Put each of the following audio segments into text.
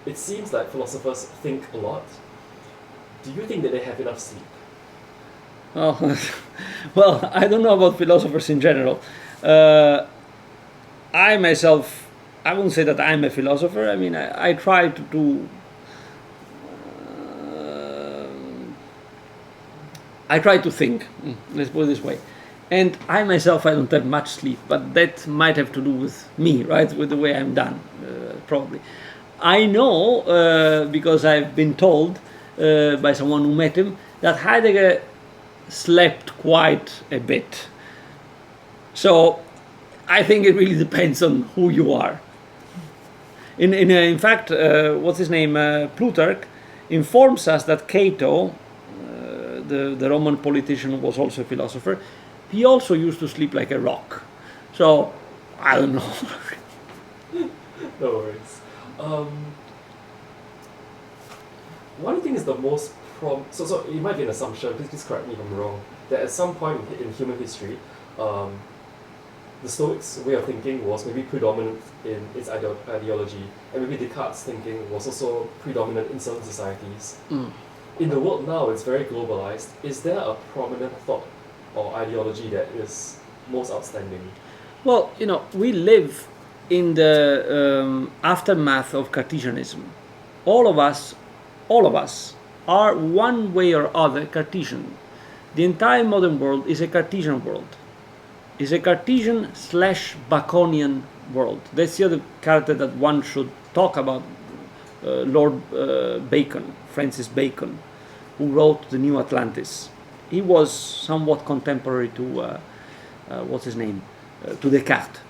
it seems like philosophers think a lot. Do you think that they have enough sleep? Oh, well, I don't know about philosophers in general. Uh, I myself, I won't say that I'm a philosopher. I mean, I try to do. Uh, I try to think. Let's put it this way. And I myself, I don't have much sleep, but that might have to do with me, right? With the way I'm done, probably. I know because I've been told by someone who met him that Heidegger slept quite a bit. So I think it really depends on who you are. In fact, what's his name? Plutarch informs us that Cato, the Roman politician who was also a philosopher, he also used to sleep like a rock. So I don't know. No worries. What do you think is the most so it might be an assumption, please correct me if I'm wrong, that at some point in human history, the Stoics' way of thinking was maybe predominant in its ideology, and maybe Descartes' thinking was also predominant in certain societies. In the world now, it's very globalized. Is there a prominent thought or ideology that is most outstanding? Well, we live in the aftermath of Cartesianism. All of us are one way or other Cartesian. The entire modern world is a Cartesian world. Is a Cartesian / Baconian world. That's the other character that one should talk about. Lord Bacon, Francis Bacon, who wrote The New Atlantis. He was somewhat contemporary to what's his name, to Descartes.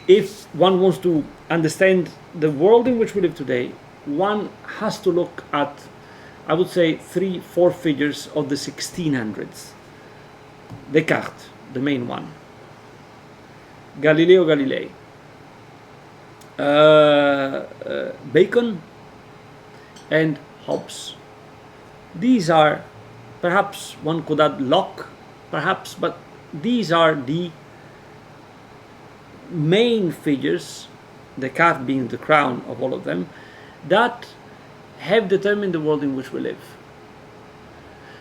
If one wants to understand the world in which we live today, one has to look at, I would say, 3-4 figures of the 1600s. Descartes, the main one. Galileo Galilei. Bacon and Hobbes. These are, perhaps one could add Locke, perhaps, but these are the main figures, Descartes being the crown of all of them, that have determined the world in which we live.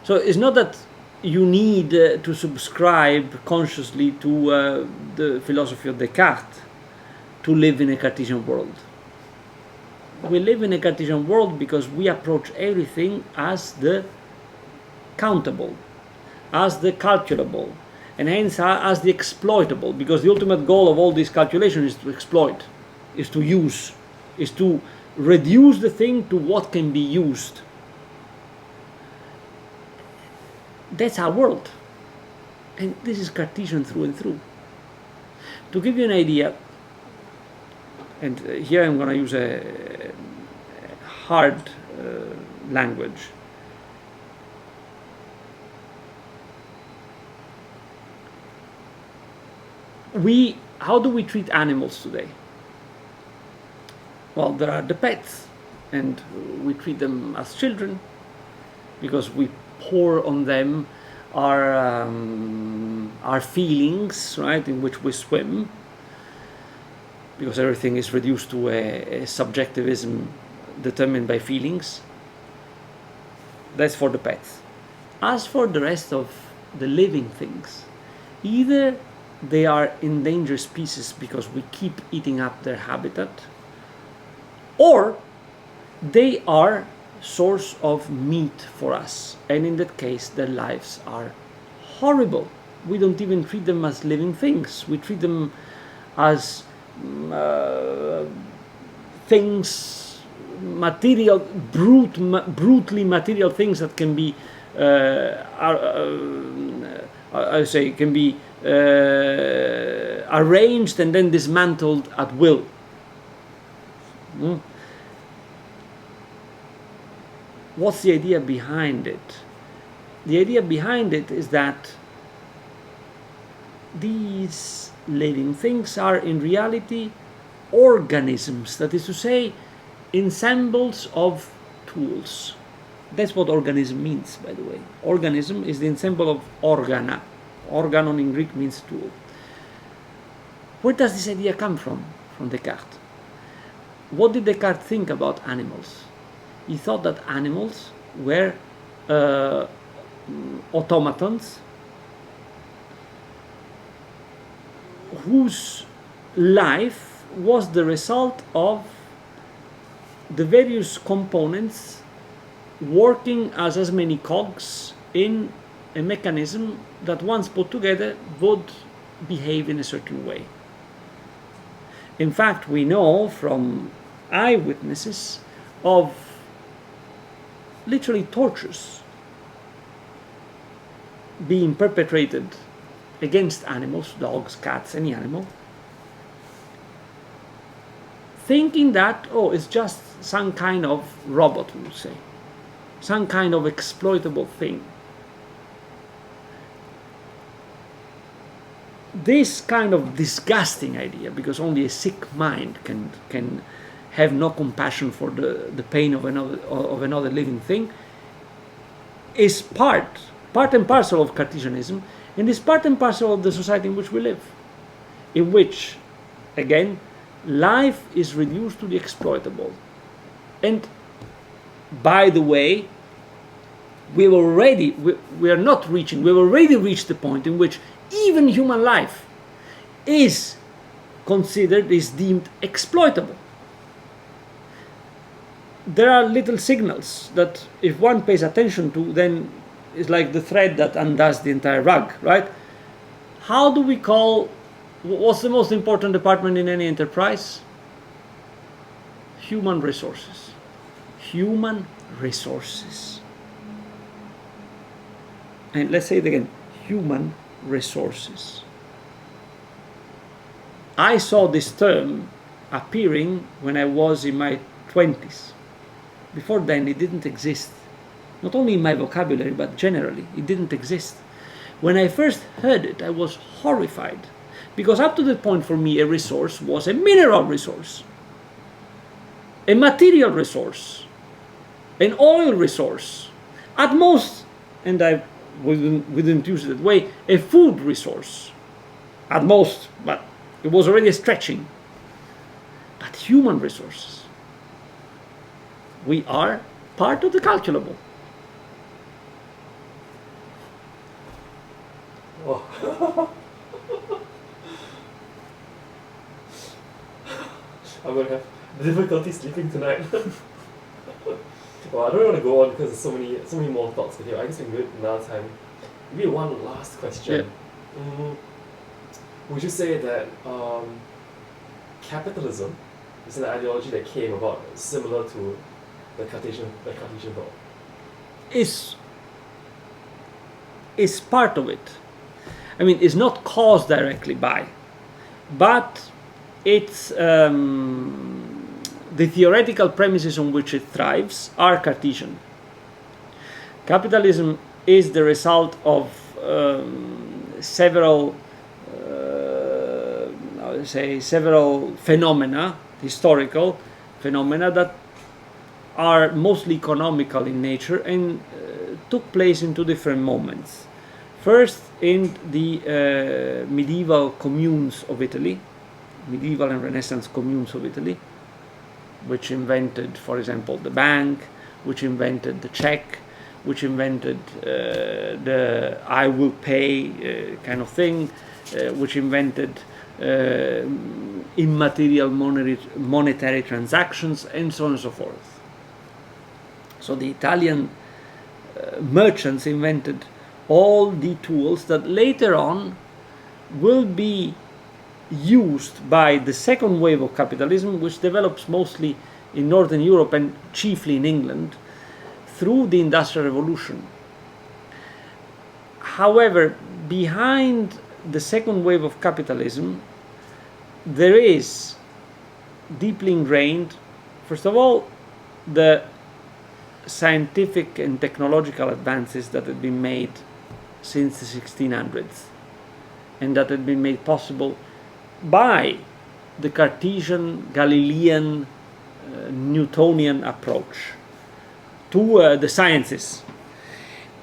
So it's not that you need to subscribe consciously to the philosophy of Descartes to live in a Cartesian world. We live in a Cartesian world because we approach everything as the countable, as the calculable, and hence as the exploitable, because the ultimate goal of all these calculations is to exploit, is to use, is to reduce the thing to what can be used. That's our world. And this is Cartesian through and through. To give you an idea, and here I'm going to use a hard language. How do we treat animals today? Well, there are the pets, and we treat them as children because we pour on them our feelings, right, in which we swim, because everything is reduced to a subjectivism determined by feelings. That's for the pets. As for the rest of the living things, either they are endangered species because we keep eating up their habitat, or they are source of meat for us, and in that case their lives are horrible. We don't even treat them as living things. We treat them as things, material, brutally material things that can be can be arranged and then dismantled at will. What's the idea behind it? The idea behind it is that these living things are in reality organisms, that is to say, ensembles of tools. That's what organism means, by the way. Organism is the ensemble of organa. Organon in Greek means tool. Where does this idea come from? From Descartes. what did Descartes think about animals? He thought that animals were uh, automatons whose life was the result of the various components working as many cogs in a mechanism that once put together would behave in a certain way. In fact, we know from eyewitnesses of literally tortures being perpetrated against animals, dogs, cats, any animal, thinking that, oh, it's just some kind of robot, we would say, some kind of exploitable thing. This kind of disgusting idea, because only a sick mind can have no compassion for the pain of another living thing, is part and parcel of Cartesianism, and is part and parcel of the society in which we live, in which, again, life is reduced to the exploitable. And by the way, we've already reached the point in which even human life is deemed exploitable. There are little signals that if one pays attention to, then it's like the thread that undoes the entire rug, right? How do we call, what's the most important department in any enterprise? Human resources. Human resources. And let's say it again, human resources. I saw this term appearing when I was in my 20s. Before then, it didn't exist. Not only in my vocabulary, but generally, it didn't exist. When I first heard it, I was horrified. Because up to that point for me, a resource was a mineral resource, a material resource, an oil resource, at most, and I wouldn't use it that way, a food resource, at most, but it was already a stretching. But human resources, we are part of the calculable. Oh. I'm going to have difficulty sleeping tonight. Well, I don't want to go on because there's so many more thoughts with you. I guess we can do it another time. Maybe one last question. Yeah. Would you say that capitalism is an ideology that came about similar to the Cartesian thought? Is part of it. I mean, it's not caused directly by, but it's the theoretical premises on which it thrives are Cartesian. Capitalism is the result of several phenomena, historical phenomena that are mostly economical in nature and took place in two different moments. First, in the medieval communes of Italy, medieval and Renaissance communes of Italy, which invented, for example, the bank, which invented the check, which invented the I will pay kind of thing, which invented immaterial monetary transactions, and so on and so forth. So the Italian merchants invented all the tools that later on will be used by the second wave of capitalism, which develops mostly in Northern Europe and chiefly in England through the Industrial Revolution. However, behind the second wave of capitalism, there is deeply ingrained, first of all, the scientific and technological advances that had been made since the 1600s and that had been made possible by the Cartesian, Galilean, Newtonian approach to the sciences.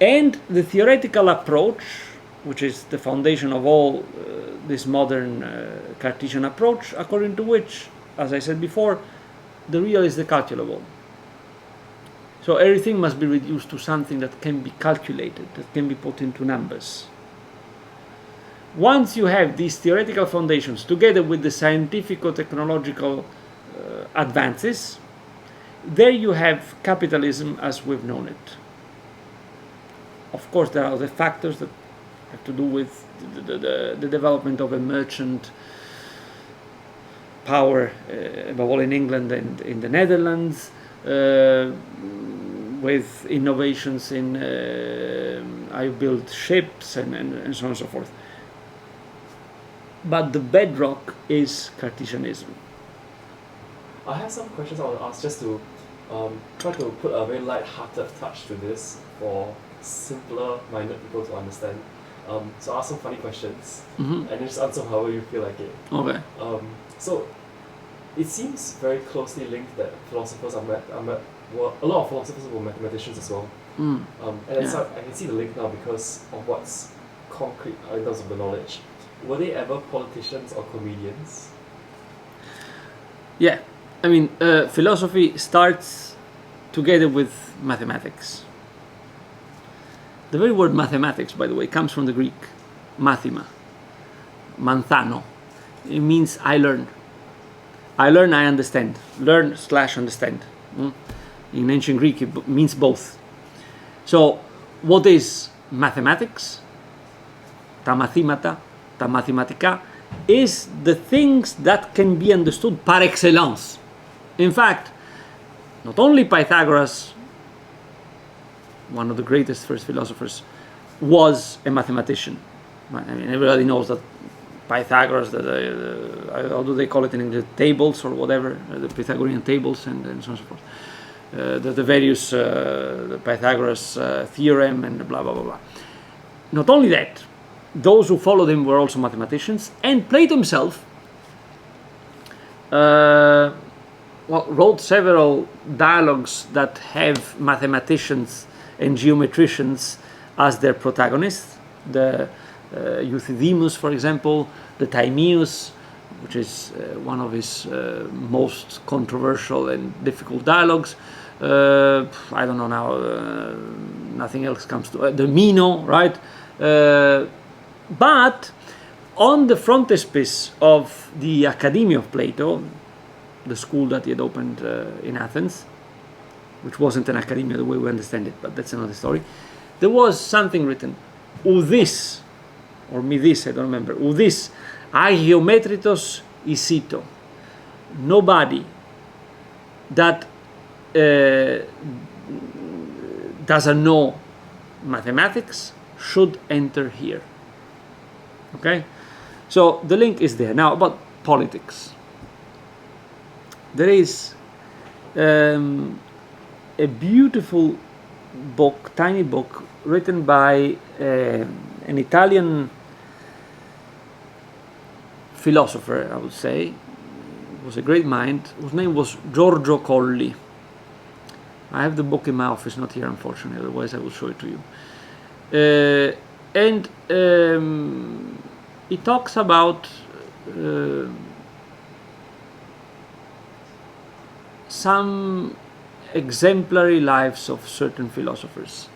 And the theoretical approach, which is the foundation of all this modern Cartesian approach, according to which, as I said before, the real is the calculable. So everything must be reduced to something that can be calculated, that can be put into numbers. Once you have these theoretical foundations together with the scientific or technological advances, there you have capitalism as we've known it. Of course, there are other factors that have to do with the development of a merchant power, above all in England and in the Netherlands, with innovations in how you build ships and so on and so forth. But the bedrock is Cartesianism. I have some questions I want to ask just to try to put a very light-hearted touch to this for simpler-minded people to understand. So I'll ask some funny questions, and then just answer however you feel like it. Okay. So it seems very closely linked that philosophers well, a lot of philosophers were mathematicians as well. And so I can see the link now because of what's concrete in terms of the knowledge. Were they ever politicians or comedians? Yeah, I mean, philosophy starts together with mathematics. The very word mathematics, by the way, comes from the Greek, mathema, manthano. It means I learn. I learn, I understand. Learn/understand. In ancient Greek, it means both. So, what is mathematics? Ta mathemata, ta mathematica, is the things that can be understood par excellence. In fact, not only Pythagoras, one of the greatest first philosophers, was a mathematician. I mean, everybody knows that Pythagoras, how do they call it in English, tables or whatever, the Pythagorean tables and so on and so forth. The various the Pythagoras theorem and blah, blah, blah, blah. Not only that, those who followed him were also mathematicians, and Plato himself wrote several dialogues that have mathematicians and geometricians as their protagonists. The Euthydemus, for example, the Timaeus, which is one of his most controversial and difficult dialogues. I don't know now, nothing else comes to the Meno, right? But on the frontispiece of the Academy of Plato, the school that he had opened in Athens, which wasn't an academia the way we understand it, but that's another story, there was something written, Udis, or Midis, I don't remember, Udis, agiometritos isito. Nobody that doesn't know mathematics should enter here. Okay? So the link is there. Now about politics. There is a beautiful book, tiny book, written by an Italian philosopher, I would say. He was a great mind, whose name was Giorgio Colli. I have the book in my office, not here unfortunately, otherwise I will show it to you. And he talks about some exemplary lives of certain philosophers.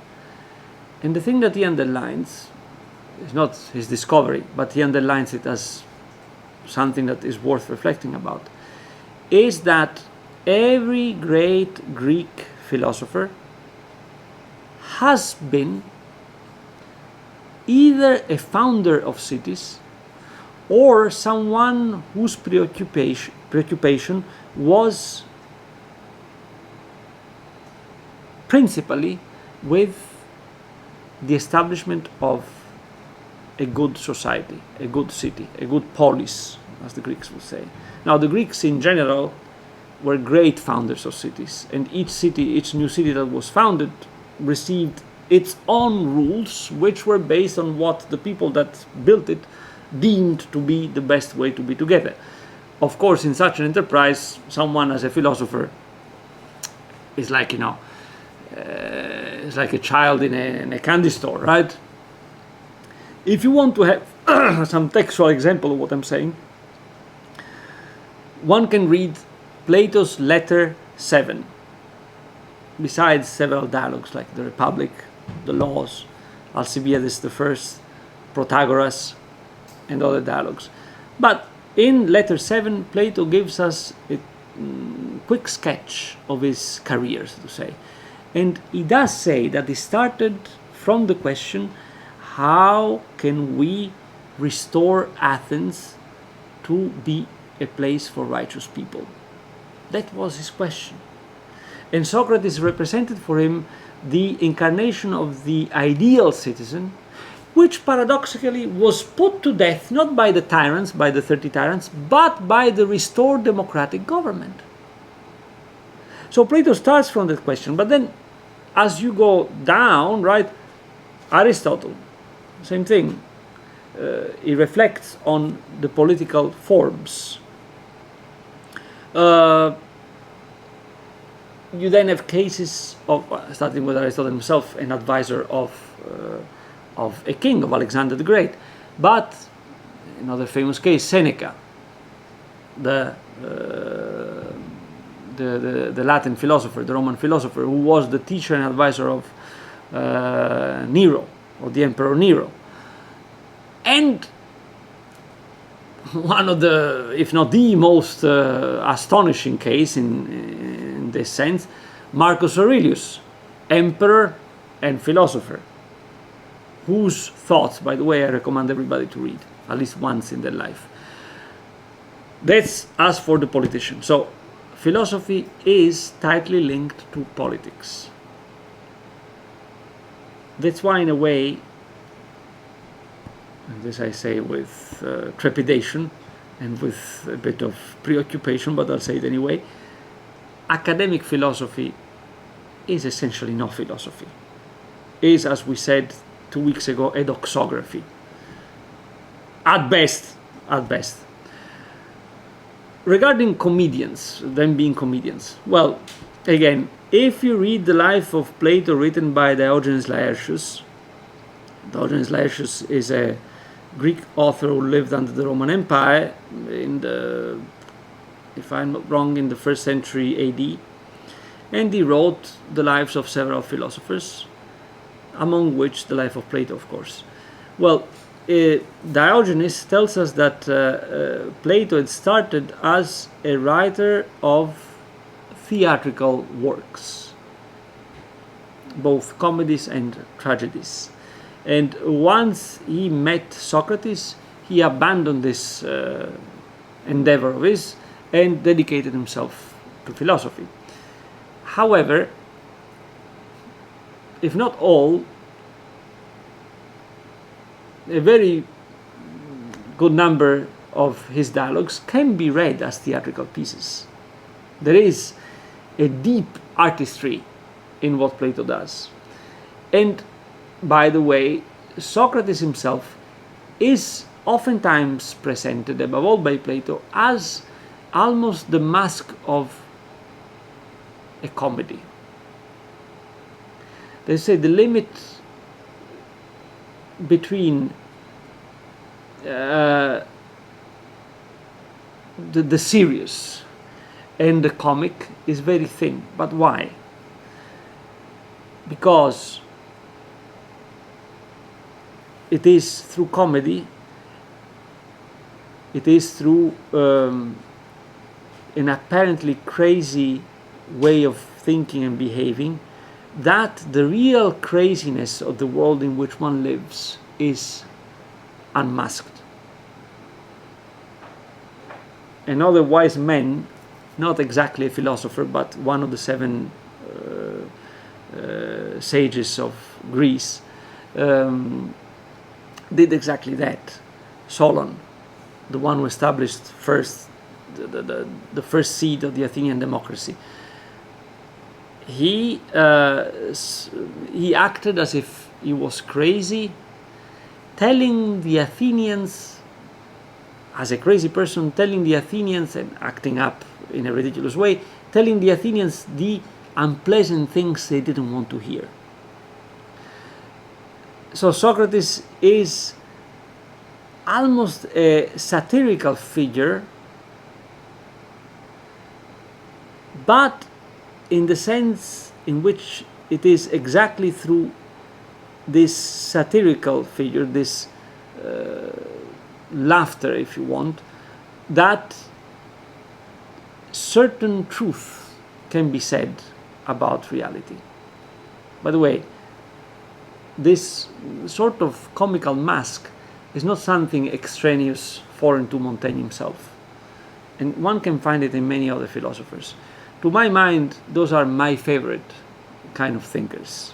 And the thing that he underlines is not his discovery, but he underlines it as something that is worth reflecting about, is that every great Greek philosopher has been either a founder of cities or someone whose preoccupation was principally with the establishment of a good society, a good city, a good polis, as the Greeks would say. Now, the Greeks in general were great founders of cities, and each city, each new city that was founded received its own rules, which were based on what the people that built it deemed to be the best way to be together. Of course, in such an enterprise, someone as a philosopher is like, it's like a child in a candy store, right? If you want to have some textual example of what I'm saying, one can read Plato's Letter 7, besides several dialogues like the Republic, the Laws, Alcibiades the First, Protagoras, and other dialogues. But in Letter 7, Plato gives us a quick sketch of his career, so to say. And he does say that he started from the question, how can we restore Athens to be a place for righteous people? That was his question. And Socrates represented for him the incarnation of the ideal citizen, which paradoxically was put to death not by the tyrants, by the 30 tyrants, but by the restored democratic government. So Plato starts from that question, but then as you go down, right, Aristotle, same thing. He reflects on the political forms. You then have cases of, starting with Aristotle himself, an advisor of a king, of Alexander the Great. But another famous case, Seneca, the Latin philosopher, the Roman philosopher, who was the teacher and advisor of Nero, or the Emperor Nero. And one of the, if not the most astonishing case in this sense, Marcus Aurelius, emperor and philosopher, whose thoughts, by the way, I recommend everybody to read at least once in their life. That's as for the politician. So philosophy is tightly linked to politics. That's why, in a way, and this I say with trepidation and with a bit of preoccupation, but I'll say it anyway, academic philosophy is essentially no philosophy. Is, as we said 2 weeks ago, a doxography. At best, at best. Regarding comedians, them being comedians, well, again, if you read the life of Plato written by Diogenes Laertius is a Greek author who lived under the Roman Empire in the, if I'm not wrong, in the 1st century AD, and he wrote the lives of several philosophers, among which the life of Plato, of course. Well, Diogenes tells us that Plato had started as a writer of theatrical works, both comedies and tragedies. And once he met Socrates, he abandoned this endeavor of his and dedicated himself to philosophy. However, if not all, a very good number of his dialogues can be read as theatrical pieces. There is a deep artistry in what Plato does. And by the way, Socrates himself is oftentimes presented, above all by Plato, as almost the mask of a comedy. They say the limit between the serious and the comic is very thin. But why? Because it is through comedy, it is through an apparently crazy way of thinking and behaving, that the real craziness of the world in which one lives is unmasked. Another wise man, not exactly a philosopher, but one of the 7 sages of Greece, did exactly that. Solon, the one who established first the first seed of the Athenian democracy. He acted as if he was crazy, telling the Athenians, as a crazy person, telling the Athenians and acting up in a ridiculous way, telling the Athenians the unpleasant things they didn't want to hear. So Socrates is almost a satirical figure but in the sense in which it is exactly through this satirical figure, this laughter, if you want, that certain truth can be said about reality. By the way, this sort of comical mask is not something extraneous, foreign to Montaigne himself. And one can find it in many other philosophers. To my mind, those are my favorite kind of thinkers.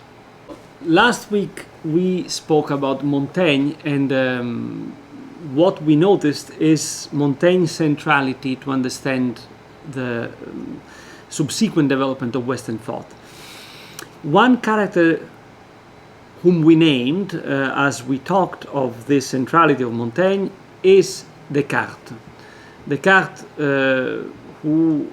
Last week we spoke about Montaigne, and what we noticed is Montaigne's centrality to understand the subsequent development of Western thought. One character whom we named as we talked of this centrality of Montaigne is Descartes. Descartes, who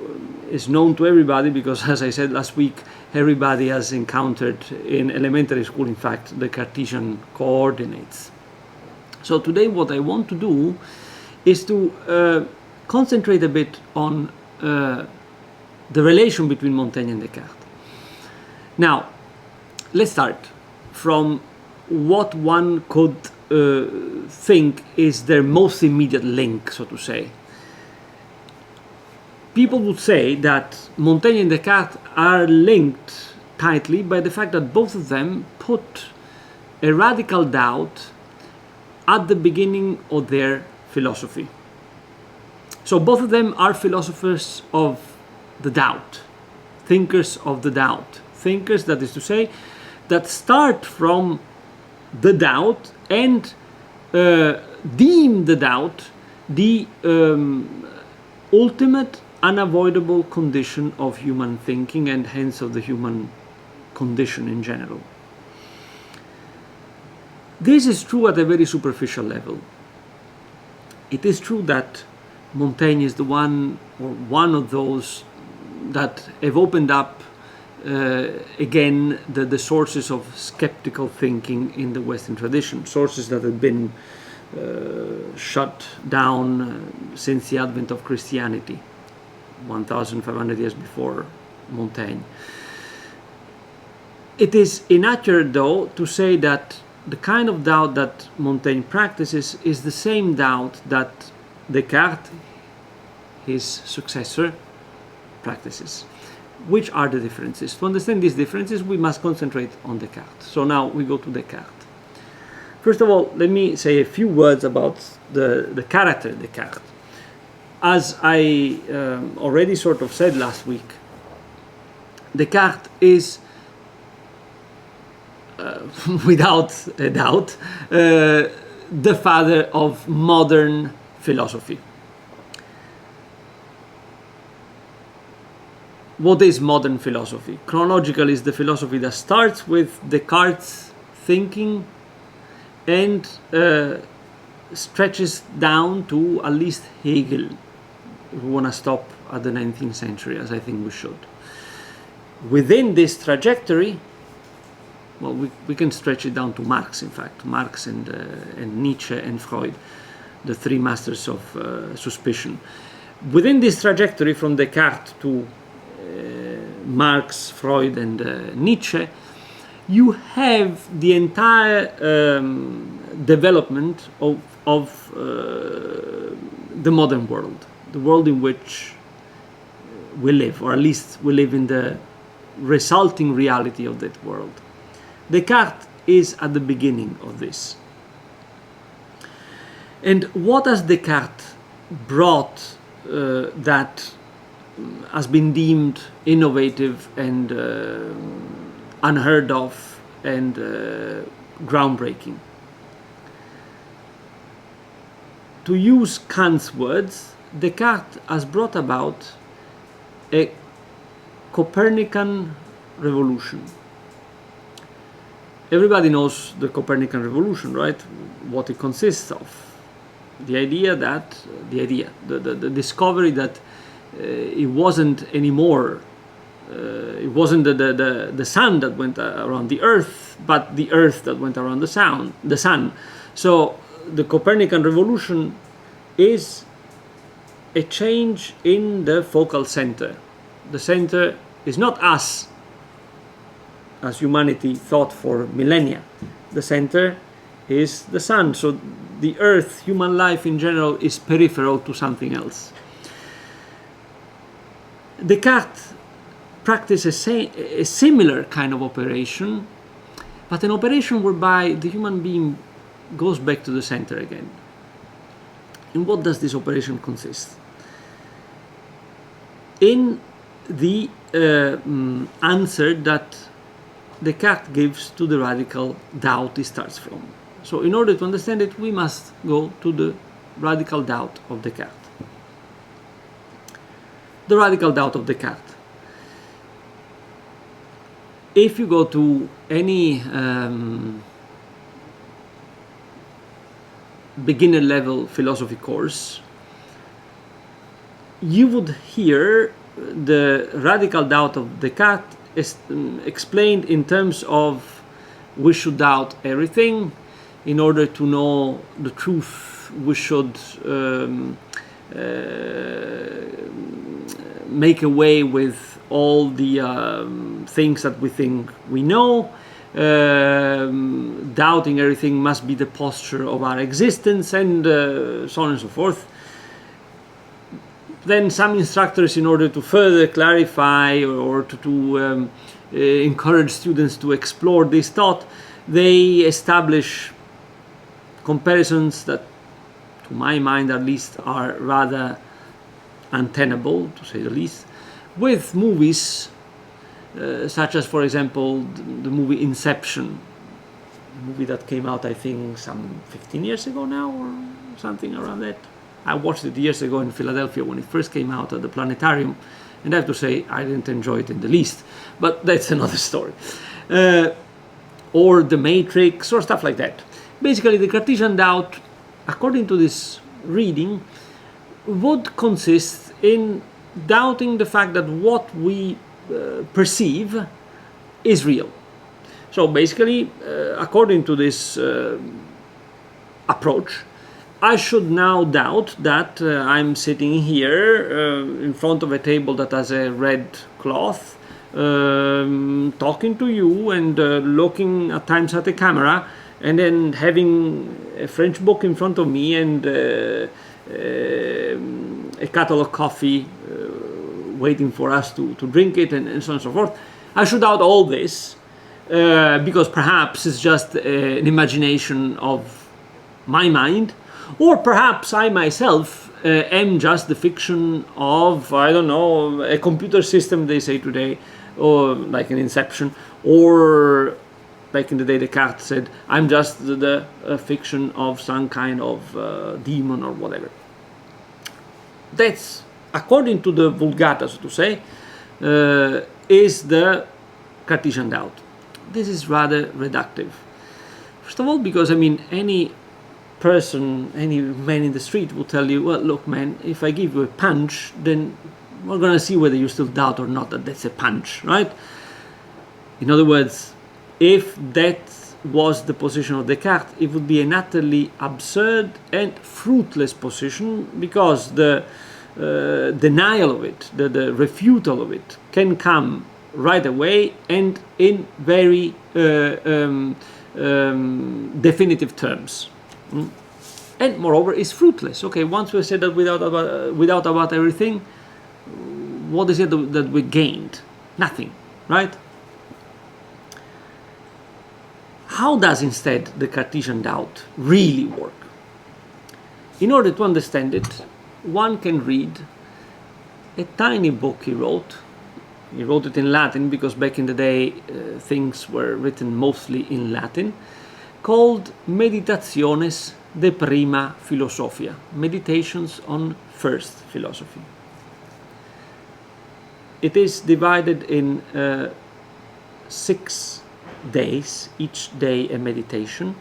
is known to everybody because, as I said last week, everybody has encountered in elementary school, in fact, the Cartesian coordinates. So today what I want to do is to concentrate a bit on the relation between Montaigne and Descartes. Now, let's start from what one could think is their most immediate link, so to say. People would say that Montaigne and Descartes are linked tightly by the fact that both of them put a radical doubt at the beginning of their philosophy. So both of them are philosophers of the doubt, thinkers of the doubt, thinkers, that is to say, that start from the doubt and deem the doubt the ultimate unavoidable condition of human thinking, and hence of the human condition in general. This is true at a very superficial level. It is true that Montaigne is the one, or one of those, that have opened up again the sources of skeptical thinking in the Western tradition, sources that had been shut down since the advent of Christianity, 1,500 years before Montaigne. It is inaccurate, though, to say that the kind of doubt that Montaigne practices is the same doubt that Descartes, his successor, practices. Which are the differences? To understand these differences, we must concentrate on Descartes. So now we go to Descartes. First of all, let me say a few words about the character Descartes. As I already sort of said last week, Descartes is, without a doubt, the father of modern philosophy. What is modern philosophy? Chronologically, is the philosophy that starts with Descartes' thinking and stretches down to at least Hegel. If we want to stop at the 19th century, as I think we should. Within this trajectory, well, we can stretch it down to Marx, in fact. Marx and Nietzsche and Freud, the three masters of suspicion. Within this trajectory from Descartes to Marx, Freud, and Nietzsche, you have the entire development of the modern world, the world in which we live, or at least we live in the resulting reality of that world. Descartes is at the beginning of this. And what has Descartes brought that has been deemed innovative and unheard of and groundbreaking? To use Kant's words, Descartes has brought about a Copernican revolution. Everybody knows the Copernican revolution, right? What it consists of. The discovery that it wasn't anymore, it wasn't the sun that went around the earth, but the earth that went around the sun. So the Copernican revolution is a change in the focal center. the center is not us, as humanity thought for millennia. The center is the sun. So the earth, human life in general, is peripheral to something else. Descartes practiced a similar kind of operation, but an operation whereby the human being goes back to the center again. In what does this operation consist? In the answer that Descartes gives to the radical doubt he starts from. So in order to understand it, we must go to the radical doubt of Descartes. The radical doubt of Descartes. If you go to any beginner level philosophy course, you would hear the radical doubt of Descartes is explained in terms of we should doubt everything. In order to know the truth, we should make away with all the things that we think we know. Doubting everything must be the posture of our existence, and so on and so forth. Then some instructors, in order to further clarify or to encourage students to explore this thought, they establish comparisons that, to my mind at least, are rather untenable, to say the least, with movies such as, for example, the movie Inception, a movie that came out, I think, some 15 years ago now, or something around that. I watched it years ago in Philadelphia when it first came out at the planetarium, and I have to say I didn't enjoy it in the least, but that's another story. Or The Matrix, or stuff like that. Basically, the Cartesian doubt, according to this reading, would consist in doubting the fact that what we perceive is real. So basically, according to this approach, I should now doubt that I'm sitting here in front of a table that has a red cloth, talking to you and looking at times at the camera, and then having a French book in front of me and a kettle of coffee waiting for us to drink it, and so on and so forth. I should doubt all this because perhaps it's just an imagination of my mind, or perhaps I myself am just the fiction of, I don't know, a computer system, they say today, or like an Inception, or like in the day Descartes said, I'm just the fiction of some kind of demon or whatever. That's, according to the Vulgata, so to say, is the Cartesian doubt. This is rather reductive. First of all, because, I mean, any person, any man in the street will tell you, well, look, man, if I give you a punch, then we're going to see whether you still doubt or not that that's a punch, right? In other words, if that was the position of Descartes, it would be an utterly absurd and fruitless position, because the denial of it, the refutal of it, can come right away and in very definitive terms. And moreover, is fruitless. Okay, once we said that without about everything, what is it that we gained? Nothing, right? How does instead the Cartesian doubt really work? In order to understand it, one can read a tiny book he wrote. He wrote it in Latin because back in the day things were written mostly in Latin, called Meditationes de Prima Philosophia, Meditations on First Philosophy. It is divided in 6 days, each day a meditation.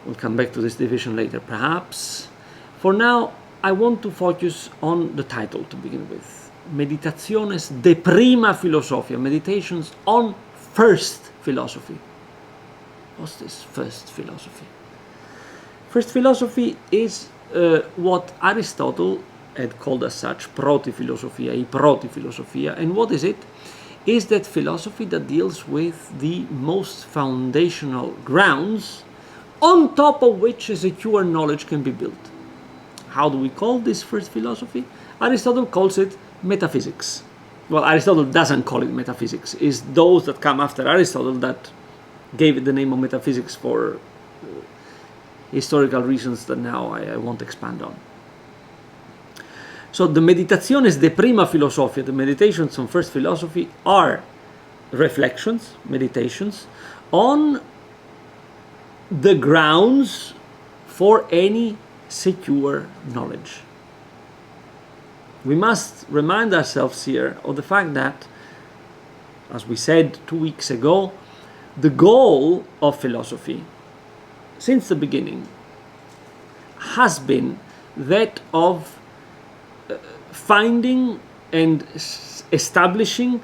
We'll come back to this division later, perhaps. For now, I want to focus on the title to begin with. Meditationes de Prima Philosophia, Meditations on First Philosophy. What's this first philosophy? First philosophy is what Aristotle had called as such, proto-philosophia, η πρώτη philosophia. And what is it? Is that philosophy that deals with the most foundational grounds on top of which a secure knowledge can be built. How do we call this first philosophy? Aristotle calls it metaphysics. Well, Aristotle doesn't call it metaphysics. It's those that come after Aristotle that gave it the name of metaphysics for historical reasons that now I won't expand on. So the Meditationes de Prima Philosophia, the meditations on first philosophy, are reflections, meditations, on the grounds for any secure knowledge. We must remind ourselves here of the fact that, as we said 2 weeks ago, the goal of philosophy since the beginning has been that of finding and establishing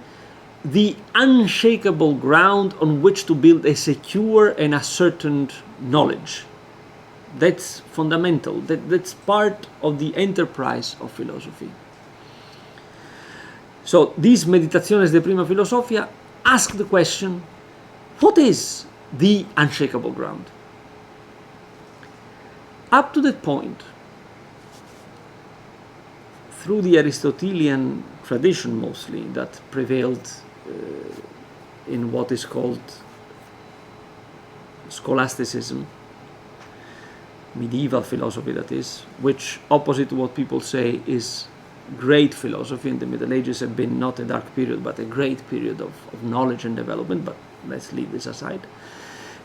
the unshakable ground on which to build a secure and ascertained knowledge. That's fundamental. That's part of the enterprise of philosophy. So these Meditationes de Prima Philosophia ask the question, what is the unshakable ground? Up to that point, through the Aristotelian tradition mostly that prevailed in what is called scholasticism, medieval philosophy that is, which opposite to what people say is great philosophy, and the Middle Ages have been not a dark period but a great period of knowledge and development, but let's leave this aside.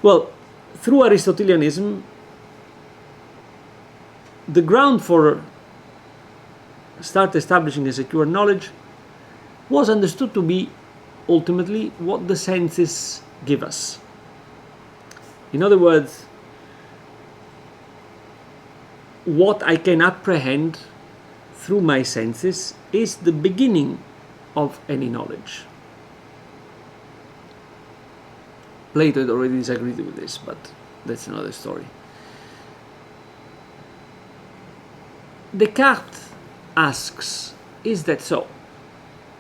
Well, through Aristotelianism, the ground for start establishing a secure knowledge was understood to be ultimately what the senses give us. In other words, what I can apprehend through my senses is the beginning of any knowledge. Plato had already disagreed with this, but that's another story. Descartes asks, is that so?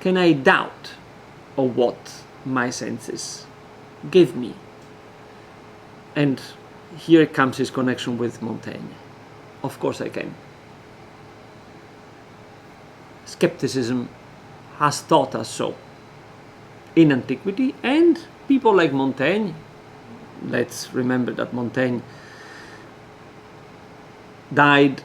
Can I doubt of what my senses give me? And here comes his connection with Montaigne. Of course I can. Skepticism has taught us so in antiquity, and people like Montaigne, let's remember that Montaigne died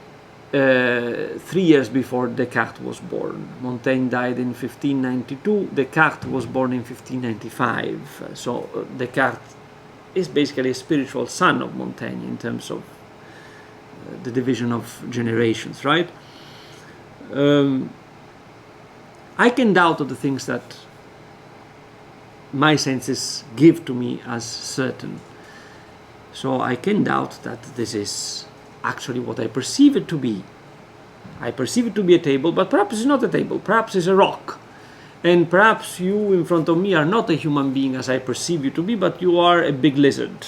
3 years before Descartes was born. Montaigne died in 1592, Descartes was born in 1595. So Descartes is basically a spiritual son of Montaigne in terms of the division of generations, right? I can doubt of the things that my senses give to me as certain. So I can doubt that this is actually what I perceive it to be. I perceive it to be a table, but perhaps it's not a table, perhaps it's a rock. And perhaps you in front of me are not a human being as I perceive you to be, but you are a big lizard.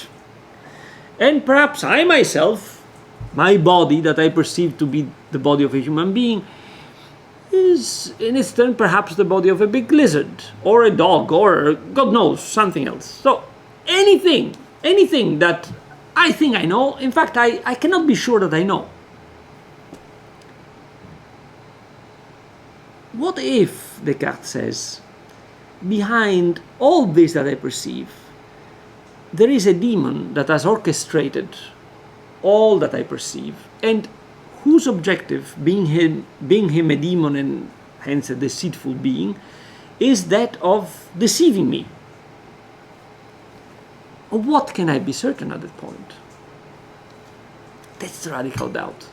And perhaps I myself, my body that I perceive to be the body of a human being, is in its turn perhaps the body of a big lizard, or a dog, or God knows, something else. So anything that I think I know, in fact I cannot be sure that I know. What if, Descartes says, behind all this that I perceive, there is a demon that has orchestrated all that I perceive, and whose objective, being him a demon and hence a deceitful being, is that of deceiving me? Of what can I be certain at that point? That's the radical doubt.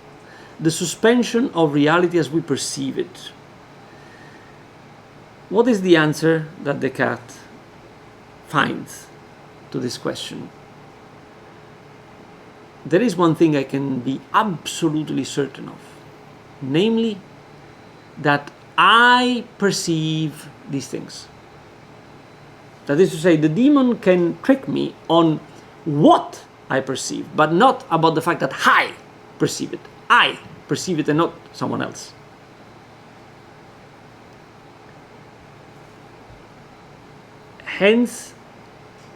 The suspension of reality as we perceive it. What is the answer that Descartes finds to this question? There is one thing I can be absolutely certain of, namely that I perceive these things. That is to say, the demon can trick me on what I perceive, but not about the fact that I perceive it. I perceive it and not someone else. Hence,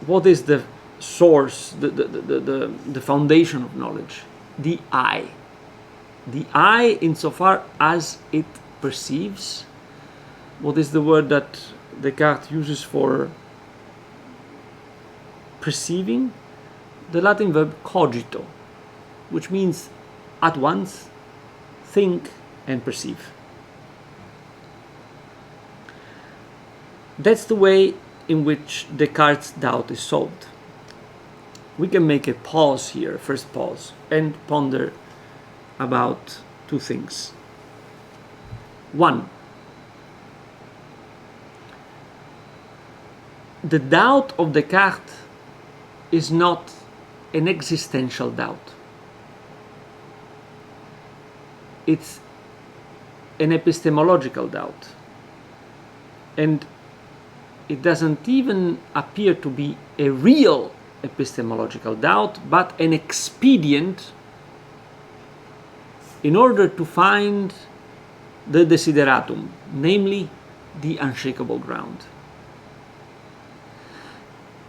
what is the source, the foundation of knowledge? The I. The I, insofar as it perceives. What is the word that Descartes uses for perceiving? The Latin verb cogito, which means at once think and perceive. That's the way in which Descartes' doubt is solved. We can make a pause here, first pause, and ponder about two things. One, the doubt of Descartes is not an existential doubt. It's an epistemological doubt. And it doesn't even appear to be a real epistemological doubt, but an expedient in order to find the desideratum, namely the unshakable ground.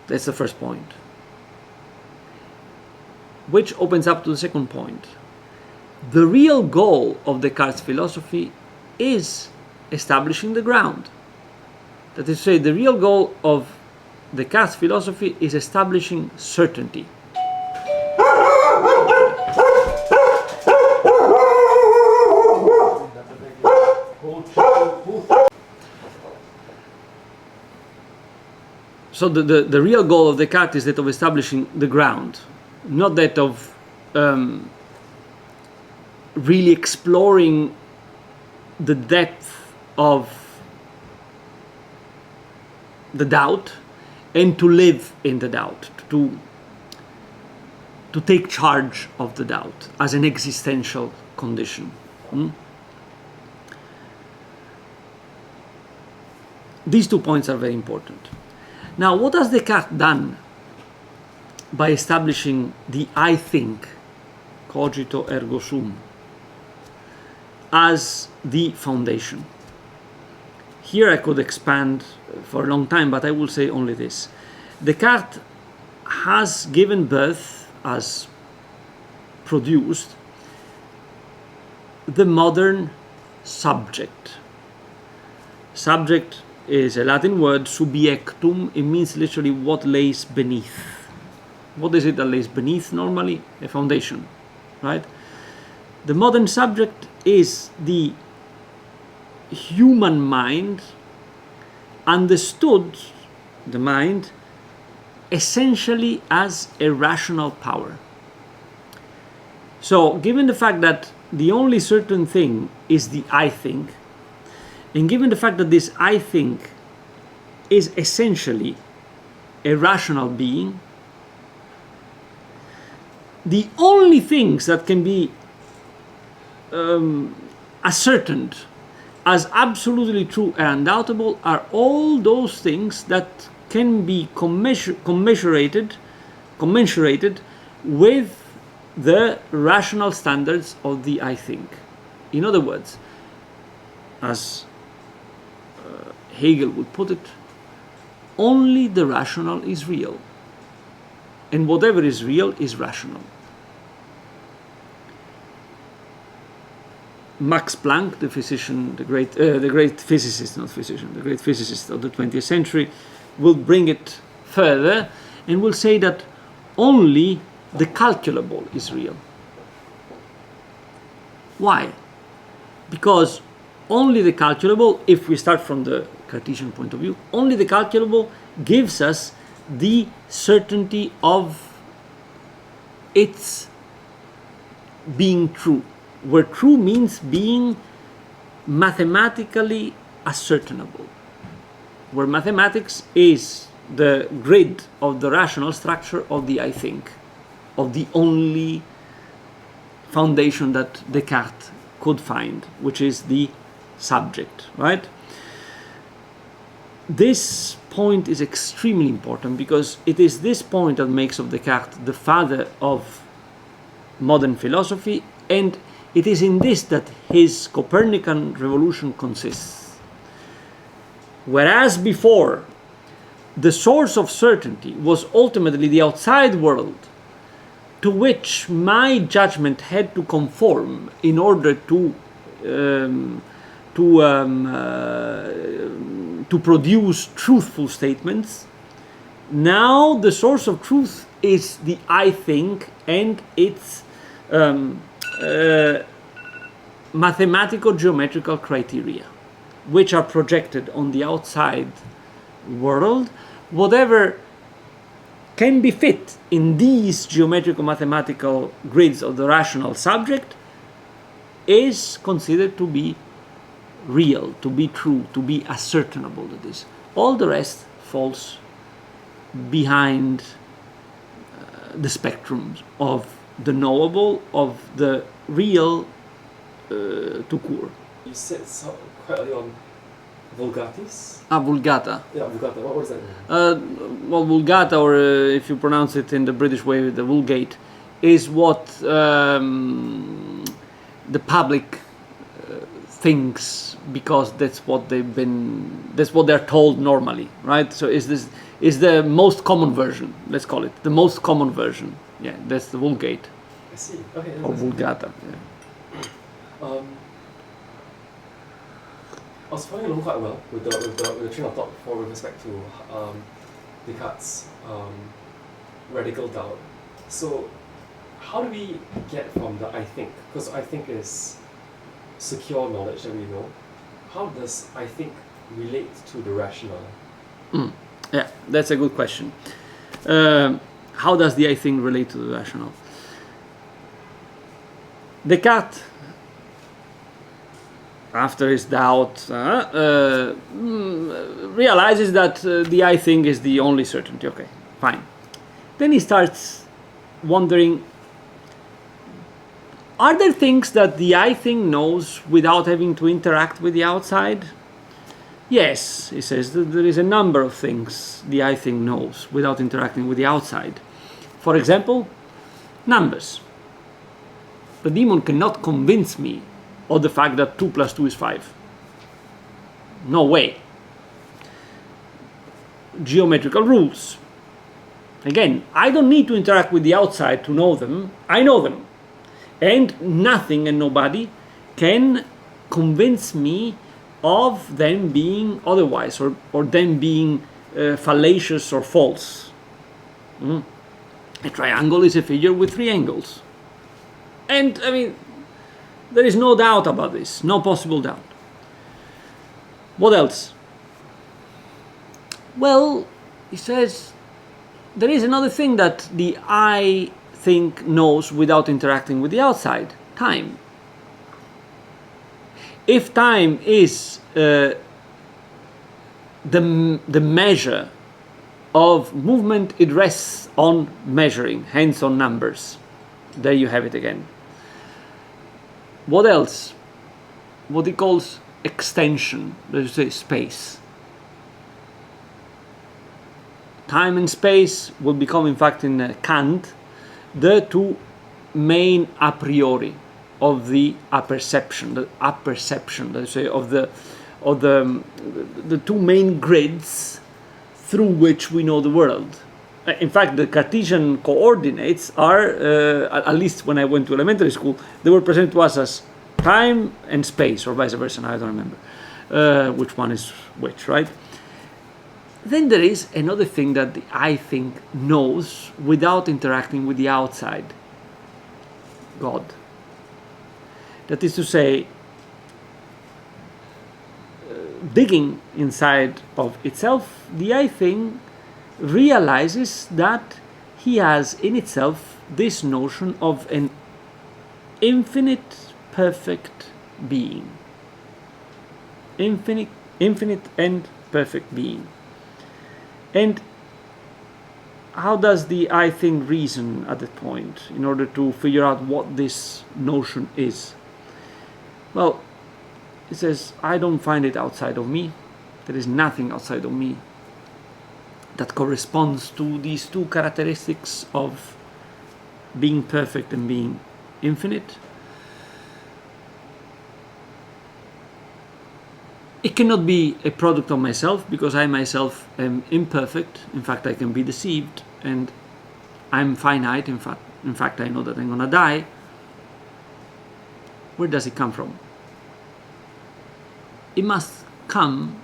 That's the first point, which opens up to the second point. The real goal of Descartes' philosophy is establishing the ground. That is to say, the real goal of Descartes' philosophy is establishing certainty. So the real goal of Descartes is that of establishing the ground, not that of really exploring the depth of the doubt and to live in the doubt, to take charge of the doubt as an existential condition. These 2 points are very important. Now, what has Descartes done by establishing the I think, cogito ergo sum, as the foundation? Here I could expand for a long time, but I will say only this. Descartes has given birth, has produced, the modern subject. Subject is a Latin word, subiectum. It means literally what lays beneath. What is it that lays beneath normally? A foundation, right? The modern subject is the human mind, understood, the mind, essentially as a rational power. So, given the fact that the only certain thing is the I think, and given the fact that this I think is essentially a rational being, the only things that can be ascertained as absolutely true and undoubtable are all those things that can be commensurated with the rational standards of the I think. In other words, as Hegel would put it, only the rational is real, and whatever is real is rational. Max Planck, the physician, the great physicist, not physician, the great physicist of the 20th century, will bring it further and will say that only the calculable is real. Why? Because only the calculable, if we start from the Cartesian point of view, only the calculable gives us the certainty of its being true, where true means being mathematically ascertainable, where mathematics is the grid of the rational structure of the I think, of the only foundation that Descartes could find, which is the subject, right? This point is extremely important because it is this point that makes of Descartes the father of modern philosophy, and it is in this that his Copernican revolution consists. Whereas before, the source of certainty was ultimately the outside world, to which my judgment had to conform in order to produce truthful statements. Now the source of truth is the I think and its mathematical geometrical criteria, which are projected on the outside world. Whatever can be fit in these geometrical mathematical grids of the rational subject is considered to be real, to be true, to be ascertainable. That is, all the rest falls behind the spectrum of the knowable, of the real, tout court. You said quite early on Vulgatis? Vulgata. Yeah, Vulgata. What does that mean? Well, Vulgata, or if you pronounce it in the British way, the Vulgate, is what the public thinks, because that's what they're told normally, right? So is the most common version, let's call it the most common version. Yeah, that's the Vulgate. I see. Okay. Or Vulgata. Yeah. I was following along quite well with the train of thought before with respect to Descartes' radical doubt. So, how do we get from the I think? Because I think is secure knowledge that we know. How does I think relate to the rational? Yeah, that's a good question. How does the I think relate to the rational? Descartes, after his doubt, realizes that the I think is the only certainty. Okay, fine. Then he starts wondering, are there things that the I think knows without having to interact with the outside? Yes, he says, there is a number of things the I think knows without interacting with the outside. For example, numbers. The demon cannot convince me of the fact that 2 plus 2 is 5. No way. Geometrical rules. Again, I don't need to interact with the outside to know them. I know them. And nothing and nobody can convince me of them being otherwise, or them being fallacious or false. A triangle is a figure with 3 angles. And, I mean, there is no doubt about this, no possible doubt. What else? Well, he says, there is another thing that the I think knows without interacting with the outside: time. If time is the measure of movement, it rests on measuring, hence on numbers. There you have it again. What else? What he calls extension, let's say space. Time and space will become, in fact, in Kant, the two main a priori of the apperception, let's say, of the two main grids through which we know the world. In fact, the Cartesian coordinates are, at least when I went to elementary school, they were presented to us as time and space, or vice versa. I don't remember which one is which, right? Then there is another thing that I think knows without interacting with the outside: God. That is to say, digging inside of itself, the I think realizes that he has in itself this notion of an infinite, perfect being. Infinite and perfect being. And how does the I think reason at that point in order to figure out what this notion is? Well, it says, I don't find it outside of me. There is nothing outside of me that corresponds to these two characteristics of being perfect and being infinite. It cannot be a product of myself, because I myself am imperfect. In fact, I can be deceived, and I'm finite. In fact, I know that I'm gonna die. Where does it come from? It must come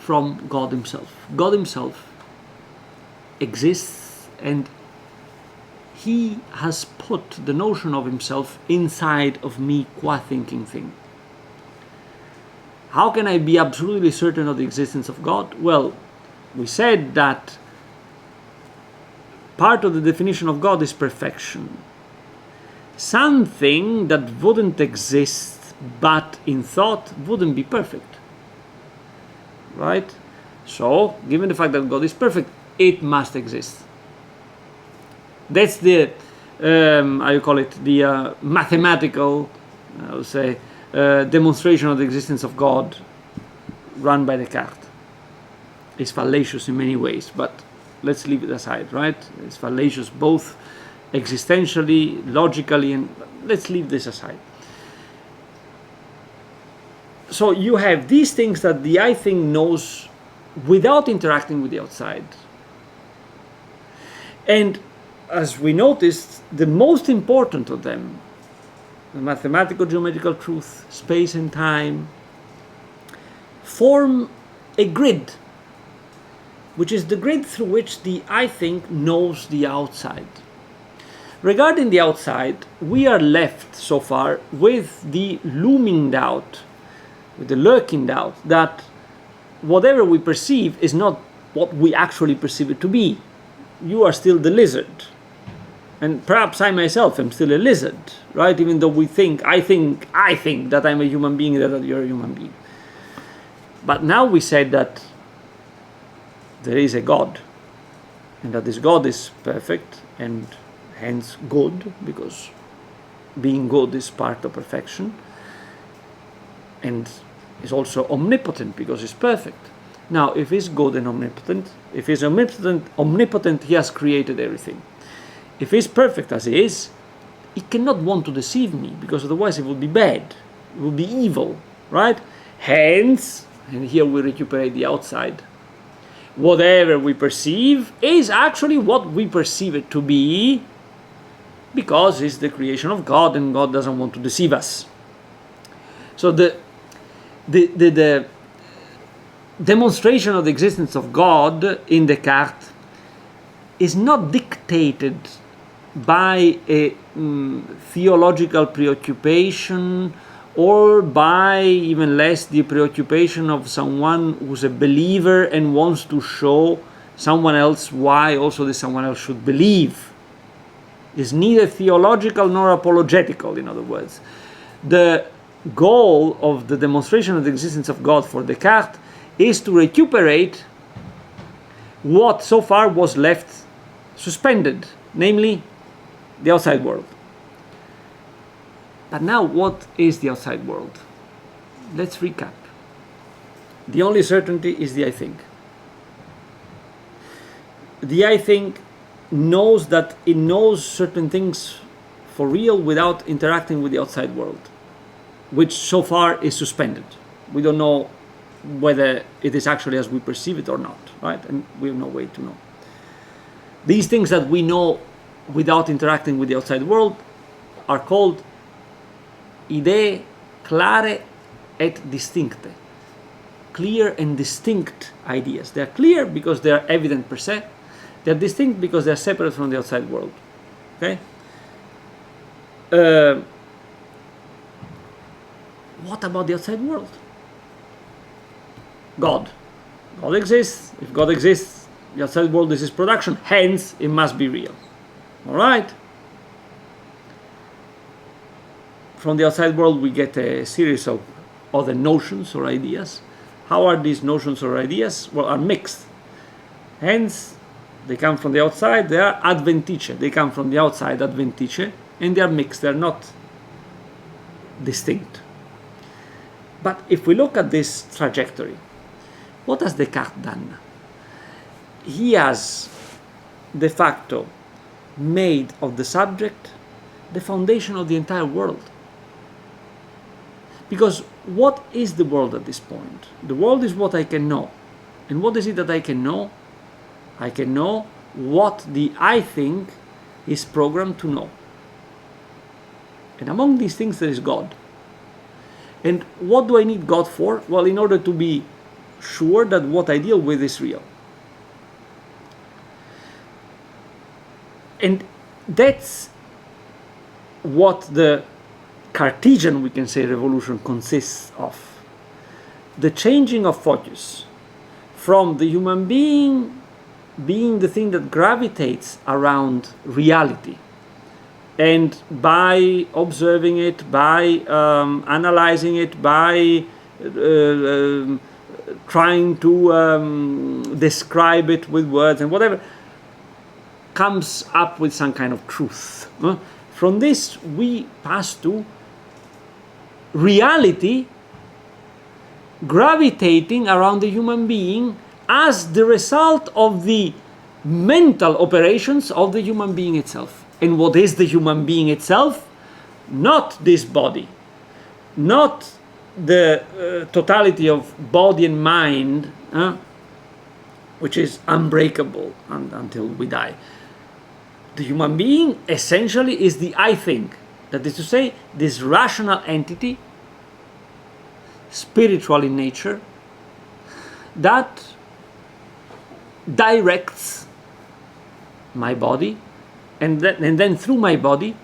from God Himself. God Himself exists, and He has put the notion of Himself inside of me qua thinking thing. How can I be absolutely certain of the existence of God? Well, we said that part of the definition of God is perfection. Something that wouldn't exist but in thought wouldn't be perfect. Right? So, given the fact that God is perfect, it must exist. That's the, how you call it, the mathematical, I would say, demonstration of the existence of God run by Descartes. It's fallacious in many ways, but let's leave it aside, right? It's fallacious both existentially, logically, and let's leave this aside. So you have these things that the I thing knows without interacting with the outside. And as we noticed, the most important of them, the mathematical geometrical truth, space and time, form a grid, which is the grid through which the I think knows the outside. Regarding the outside, we are left so far with the looming doubt, with the lurking doubt that whatever we perceive is not what we actually perceive it to be. You are still the lizard. And perhaps I myself am still a lizard, right? Even though I think that I'm a human being, that you're a human being. But now we said that there is a God, and that this God is perfect and hence good, because being good is part of perfection, and is also omnipotent because it's perfect. Now, if he's good and omnipotent, if he's omnipotent, he has created everything. If he's perfect as he is, he cannot want to deceive me, because otherwise it would be bad, it would be evil, right? Hence, and here we recuperate the outside, whatever we perceive is actually what we perceive it to be, because it's the creation of God, and God doesn't want to deceive us. So the demonstration of the existence of God in Descartes is not dictated by a theological preoccupation, or by, even less, the preoccupation of someone who's a believer and wants to show someone else why also this someone else should believe. It's neither theological nor apologetical, in other words. The goal of the demonstration of the existence of God for Descartes is to recuperate what so far was left suspended, namely the outside world. But now, what is the outside world? Let's recap. The only certainty is the I think. The I think knows that it knows certain things for real without interacting with the outside world, which so far is suspended. We don't know whether it is actually as we perceive it or not, right? And we have no way to know. These things that we know without interacting with the outside world are called idee clare et distincte. Clear and distinct ideas. They are clear because they are evident per se. They are distinct because they are separate from the outside world. Okay? What about the outside world? God. God exists. If God exists, the outside world is his production. Hence, it must be real. All right? From the outside world, we get a series of other notions or ideas. How are these notions or ideas? Well, are mixed. Hence, they come from the outside, they are adventice. They come from the outside, adventice, and they are mixed. They are not distinct. But if we look at this trajectory, what has Descartes done? He has, de facto, made of the subject the foundation of the entire world. Because what is the world at this point? The world is what I can know. And what is it that I can know? I can know what the I think is programmed to know. And among these things there is God. And what do I need God for? Well, in order to be sure that what I deal with is real. And that's what the Cartesian, we can say, revolution consists of. The changing of focus from the human being being the thing that gravitates around reality, and by observing it, by analyzing it, by trying to describe it with words and whatever, comes up with some kind of truth. From this we pass to reality gravitating around the human being as the result of the mental operations of the human being itself. And what is the human being itself? Not this body, not the totality of body and mind, which is unbreakable until we die. The human being essentially is the I think. That is to say, this rational entity, spiritual in nature, that directs my body, and then through my body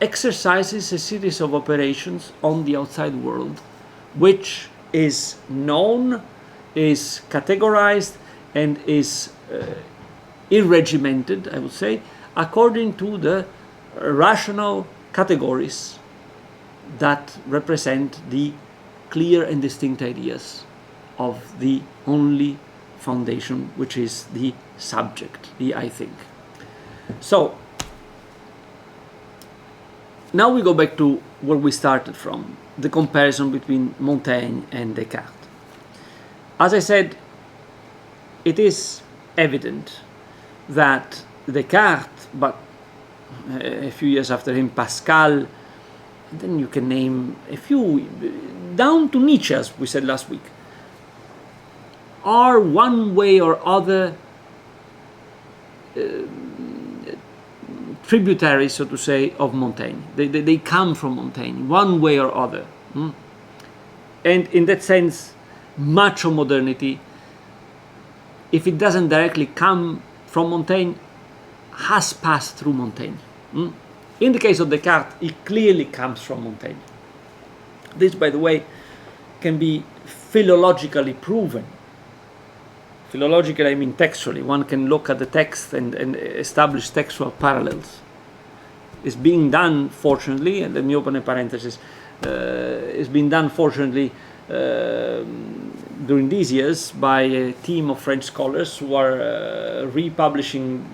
exercises a series of operations on the outside world, which is known, is categorized, and is irregimented, I would say, according to the rational categories that represent the clear and distinct ideas of the only foundation, which is the subject, the I think. So now we go back to where we started from, the comparison between Montaigne and Descartes. As I said, it is evident that Descartes, but a few years after him, Pascal, and then you can name a few, down to Nietzsche, as we said last week, are one way or other tributaries, so to say, of Montaigne. They come from Montaigne, one way or other. And in that sense, much of modernity, if it doesn't directly come from Montaigne, has passed through Montaigne. In the case of Descartes, it clearly comes from Montaigne. This, by the way, can be philologically proven. Philologically, I mean textually. One can look at the text and establish textual parallels. It's being done, fortunately, and let me open a parenthesis, it's been done, fortunately, during these years by a team of French scholars who are republishing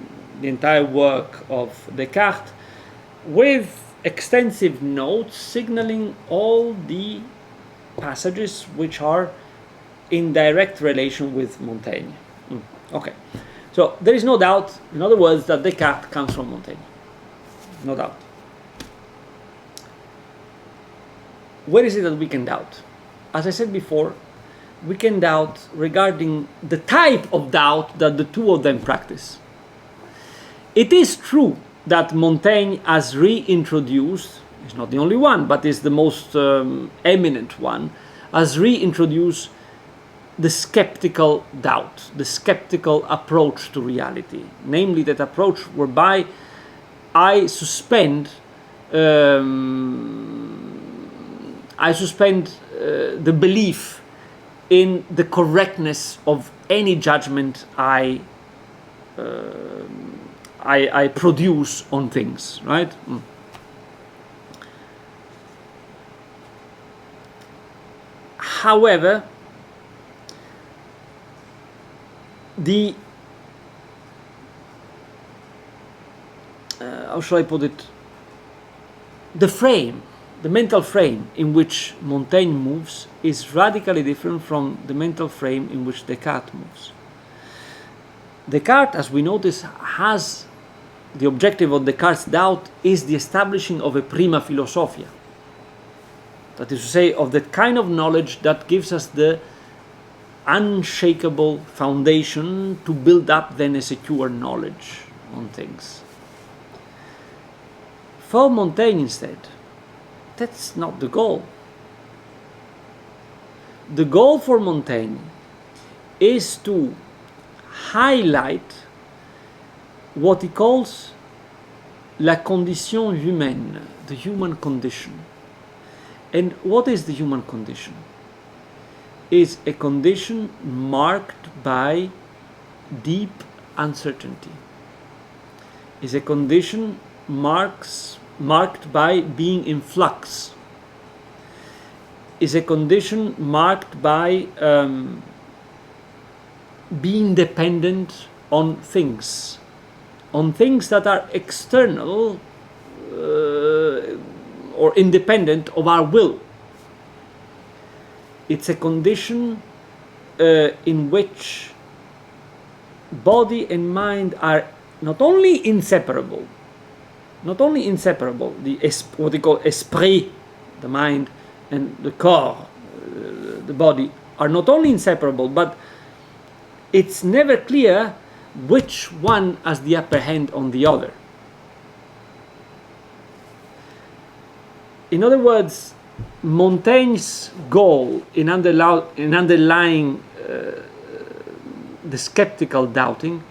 the entire work of Descartes with extensive notes signaling all the passages which are in direct relation with Montaigne. Okay, so there is no doubt, in other words, that Descartes comes from Montaigne. No doubt. Where is it that we can doubt? As I said before, we can doubt regarding the type of doubt that the two of them practice. It is true that Montaigne has reintroduced, is not the only one, but is the most eminent one, has reintroduced the skeptical doubt, the skeptical approach to reality, namely that approach whereby I suspend the belief in the correctness of any judgment I produce on things, right? However, how shall I put it? The mental frame in which Montaigne moves is radically different from the mental frame in which Descartes moves. Descartes, as we notice, has the objective of Descartes' doubt is the establishing of a prima philosophia. That is to say, of that kind of knowledge that gives us the unshakable foundation to build up then a secure knowledge on things. For Montaigne, instead, that's not the goal. The goal for Montaigne is to highlight what he calls la condition humaine, the human condition. And what is the human condition? Is a condition marked by deep uncertainty. Is a condition marked by being in flux. Is a condition marked by being dependent on things that are external or independent of our will. It's a condition in which body and mind are not only inseparable, what we call esprit, the mind, and the corps, the body, are not only inseparable, but it's never clear which one has the upper hand on the other. In other words, Montaigne's goal in underlying the skeptical doubting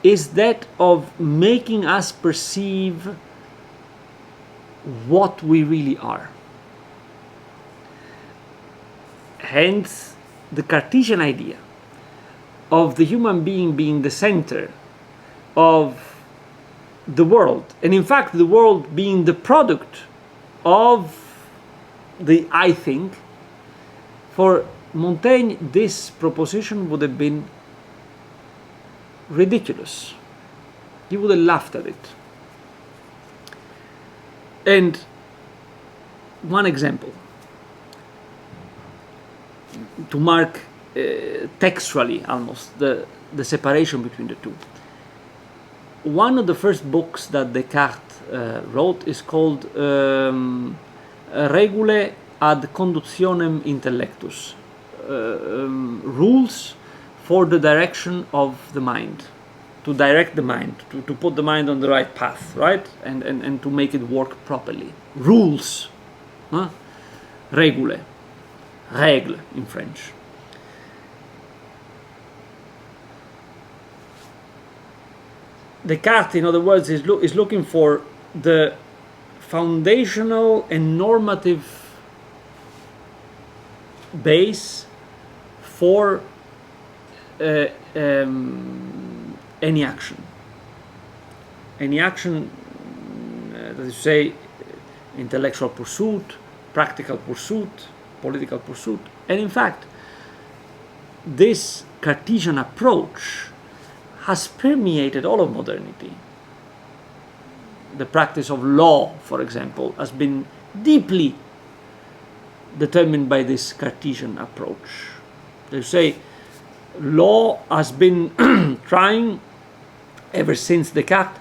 is that of making us perceive what we really are. Hence, the Cartesian idea of the human being the center of the world, and in fact the world being the product of the I think, for Montaigne this proposition would have been ridiculous. He would have laughed at it. And one example to mark textually almost the separation between the two. One of the first books that Descartes wrote is called Regulae ad conductionem intellectus, rules for the direction of the mind, to direct the mind, to put the mind on the right path, right? And to make it work properly. Rules. Regulae. Règle in French. Descartes, in other words, is looking for the foundational and normative base for any action. Any action, that is to say, intellectual pursuit, practical pursuit, political pursuit. And in fact, this Cartesian approach has permeated all of modernity. The practice of law, for example, has been deeply determined by this Cartesian approach. They say law has been trying, ever since Descartes,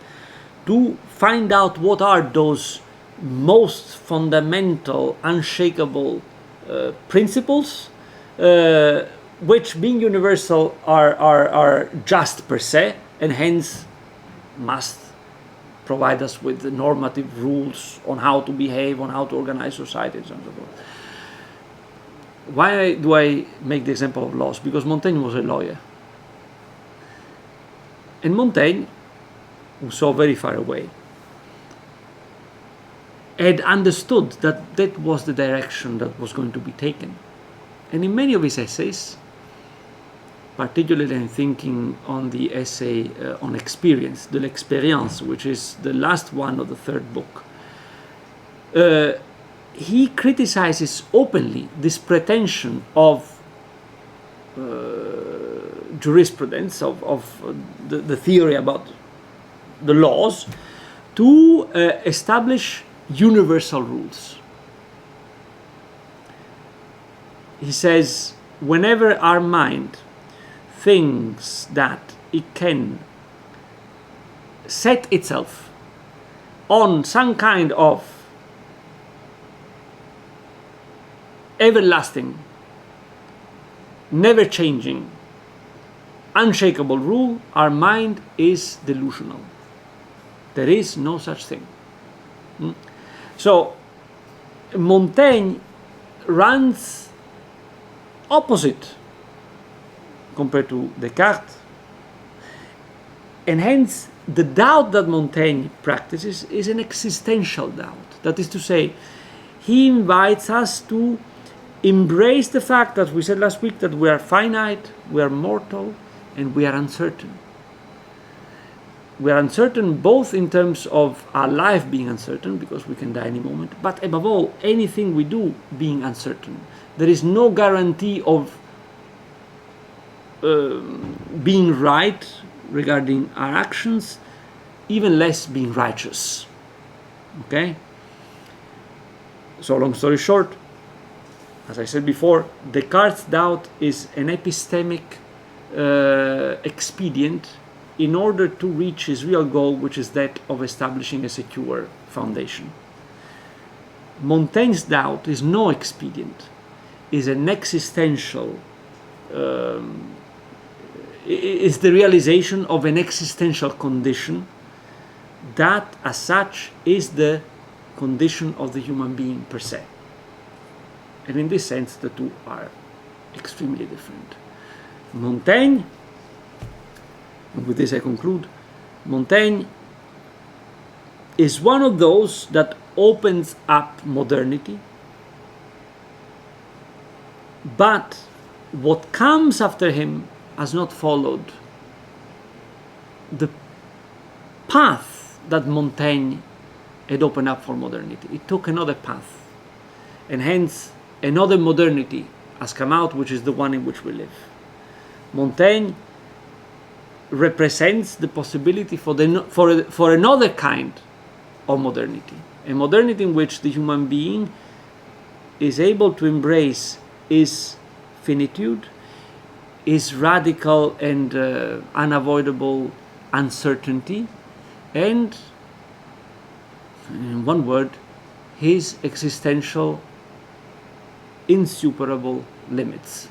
to find out what are those most fundamental, unshakable principles, which, being universal, are just per se, and hence must provide us with the normative rules on how to behave, on how to organize societies, and so forth. Why do I make the example of laws? Because Montaigne was a lawyer. And Montaigne, who saw very far away, had understood that that was the direction that was going to be taken. And in many of his essays, particularly I'm thinking on the essay on experience, de l'expérience, which is the last one of the third book, he criticizes openly this pretension of jurisprudence, of the theory about the laws, to establish universal rules. He says, whenever our mind thinks that it can set itself on some kind of everlasting, never changing, unshakable rule, our mind is delusional. There is no such thing. So Montaigne runs opposite compared to Descartes, and hence the doubt that Montaigne practices is an existential doubt. That is to say, he invites us to embrace the fact that we said last week that we are finite, we are mortal, and we are uncertain. We are uncertain both in terms of our life being uncertain, because we can die any moment, but above all, anything we do being uncertain. There is no guarantee of being right regarding our actions, even less being righteous. Okay? So long story short, as I said before, Descartes' doubt is an epistemic expedient in order to reach his real goal, which is that of establishing a secure foundation. Montaigne's doubt is no expedient, is an existential, is the realization of an existential condition that, as such, is the condition of the human being per se. And in this sense, the two are extremely different. Montaigne, and with this I conclude, Montaigne is one of those that opens up modernity, but what comes after him has not followed the path that Montaigne had opened up for modernity. It took another path, and hence another modernity has come out, which is the one in which we live. Montaigne represents the possibility for another kind of modernity, a modernity in which the human being is able to embrace his finitude, his radical and unavoidable uncertainty, and, in one word, his existential insuperable limits.